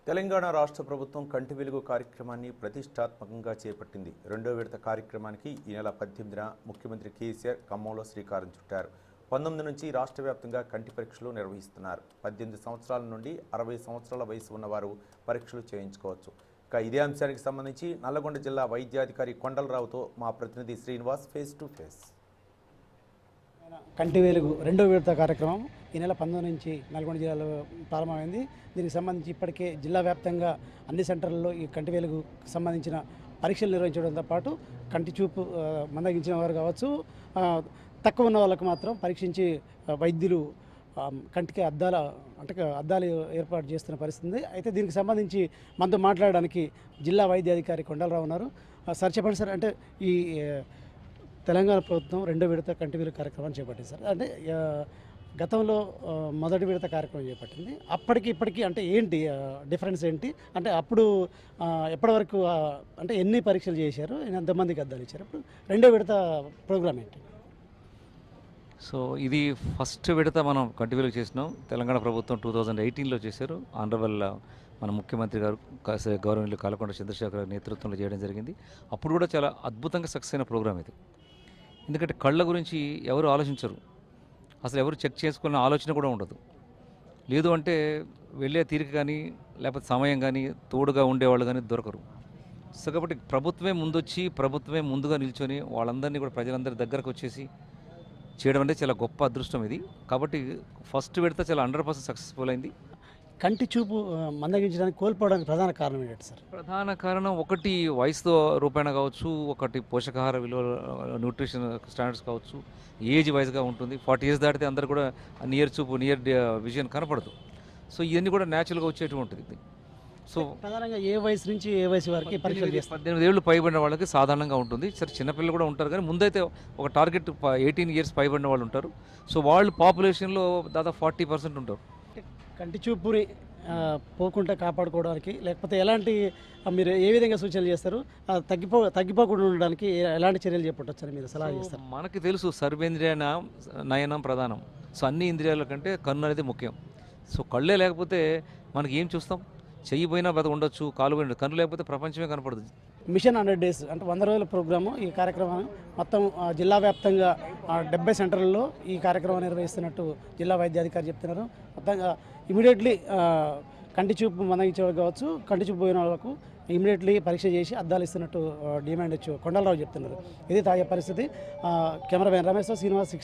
తెలంగాణ రాష్ట్ర ప్రభుత్వం కంటి వెలుగు కార్యక్రమాన్ని ప్రతిష్టాత్మకంగా చేపట్టింది. రెండో విడత కార్యక్రమానికి ఈ నెల 18న ముఖ్యమంత్రి కేసీఆర్ ఖమ్మంలో శ్రీకారం చుట్టారు. 19 నుంచి రాష్ట్ర వ్యాప్తంగా కంటి పరీక్షలు నిర్వహిస్తున్నారు. 18 సంవత్సరాల నుండి 60 సంవత్సరాల వయసు ఉన్నవారు పరీక్షలు చేయించుకోవచ్చు. ఇక ఇదే అంశానికి సంబంధించి నల్లగొండ జిల్లా వైద్యాధికారి కొండలరావుతో మా ప్రతినిధి శ్రీనివాస్ ఫేస్ టు ఫేస్. కంటి వెలుగు రెండో విడత కార్యక్రమం ఈ నెల 19 నుంచి నల్గొండ జిల్లాలో ప్రారంభమైంది. దీనికి సంబంధించి ఇప్పటికే జిల్లా వ్యాప్తంగా అన్ని సెంటర్లలో ఈ కంటి వెలుగు సంబంధించిన పరీక్షలు నిర్వహించడంతో పాటు కంటి చూపు మందగించిన వారు కావచ్చు, తక్కువ ఉన్న వాళ్ళకు మాత్రం పరీక్షించి వైద్యులు కంటికి అద్దాలు ఏర్పాటు చేస్తున్న పరిస్థితి. అయితే దీనికి సంబంధించి మనతో మాట్లాడడానికి జిల్లా వైద్యాధికారి కొండలరావు ఉన్నారు. సార్ చెప్పండి సార్, అంటే ఈ తెలంగాణ ప్రభుత్వం రెండో విడత కంటి వెలుగు కార్యక్రమాన్ని చేపట్టింది సార్. అంటే గతంలో మొదటి విడత కార్యక్రమం చేపట్టింది, అప్పటికి ఇప్పటికీ అంటే ఏంటి డిఫరెన్స్ ఏంటి? అంటే అప్పుడు ఎప్పటి వరకు అంటే ఎన్ని పరీక్షలు చేశారు, ఎంతమందికి అద్దాలు ఇచ్చారు, ఇప్పుడు రెండో విడత ప్రోగ్రామ్ ఏంటి? సో ఇది ఫస్ట్ విడత మనం కంటి వెలుగు చేసినాం. తెలంగాణ ప్రభుత్వం 2018లో చేశారు. ఆనరబుల్ మన ముఖ్యమంత్రి గారు గౌరవనీయులు కల్వకుంట్ల చంద్రశేఖర్ గారి నేతృత్వంలో చేయడం జరిగింది. అప్పుడు కూడా చాలా అద్భుతంగా సక్సెస్ అయిన ప్రోగ్రామ్ ఇది. ఎందుకంటే కళ్ళ గురించి ఎవరు ఆలోచించరు, అసలు ఎవరు చెక్ చేసుకున్న ఆలోచన కూడా ఉండదు. లేదు అంటే వెళ్ళే తీరిక కానీ లేకపోతే సమయం కానీ తోడుగా ఉండేవాళ్ళు కానీ దొరకరు. సో కాబట్టి ప్రభుత్వమే ముందొచ్చి ప్రభుత్వమే ముందుగా నిల్చొని వాళ్ళందరినీ కూడా ప్రజలందరి దగ్గరకు వచ్చేసి చేయడం అంటే చాలా గొప్ప అదృష్టం ఇది. కాబట్టి ఫస్ట్ విడత చాలా 100% సక్సెస్ఫుల్ అయింది. కంటి చూపు మందగించడానికి కోల్పోవడానికి ప్రధాన కారణం ఏంటి సార్? ప్రధాన కారణం ఒకటి వయసుతో రూపేణ కావచ్చు, ఒకటి పోషకాహార విలువ న్యూట్రిషన్ స్టాండర్డ్స్ కావచ్చు, ఏజ్ వైజ్గా ఉంటుంది. 40 years దాటితే అందరూ కూడా నియర్ చూపు నియర్ విజన్ కనపడదు. సో ఇవన్నీ కూడా న్యాచురల్గా వచ్చేటువంటిది. సో ప్రధానంగా ఏ వయసు నుంచి ఏ వయసు వరకు పరీక్షలు చేస్తారు? 18 ఏళ్ళు పైబడిన వాళ్ళకి సాధారణంగా ఉంటుంది. సరే చిన్నపిల్లలు కూడా ఉంటారు, కానీ ముందైతే ఒక టార్గెట్ 18 years పైబడిన వాళ్ళు ఉంటారు. సో వాళ్ళు పాపులేషన్లో దాదాపు 40% ఉంటారు. కంటి చూపుని పోకుండా కాపాడుకోవడానికి లేకపోతే ఎలాంటి మీరు ఏ విధంగా సూచనలు చేస్తారు? తగ్గిపోకుండా ఉండడానికి ఎలాంటి చర్యలు చేపట్టొచ్చని మీరు సలహా చేస్తారు? మనకి తెలుసు సర్వేంద్రియ నయనం ప్రధానం. సో అన్ని ఇంద్రియాల కంటే కన్ను అనేది ముఖ్యం. సో కళ్ళే లేకపోతే మనకి ఏం చూస్తాం? చెయ్యి పోయినా బత ఉండొచ్చు, కాలు పోయిన కన్ను లేకపోతే ప్రపంచమే కనపడదు. మిషన్ 100 days అంటే 100 రోజుల ప్రోగ్రాము. ఈ కార్యక్రమం మొత్తం జిల్లా వ్యాప్తంగా 70 సెంటర్లలో ఈ కార్యక్రమం నిర్వహిస్తున్నట్టు జిల్లా వైద్యాధికారి చెప్తున్నారు. మొత్తంగా ఇమీడియట్లీ కంటి చూపు మందగించే వాళ్ళు కావచ్చు, కంటి చూపు పోయిన వాళ్ళకు ఇమీడియట్లీ పరీక్ష చేసి అద్దాలు ఇస్తున్నట్టు డిమాండ్ కొండలరావు చెప్తున్నారు. ఇది తాజా పరిస్థితి. కెమెరామెన్ రమేష్ శ్రీనివాస్.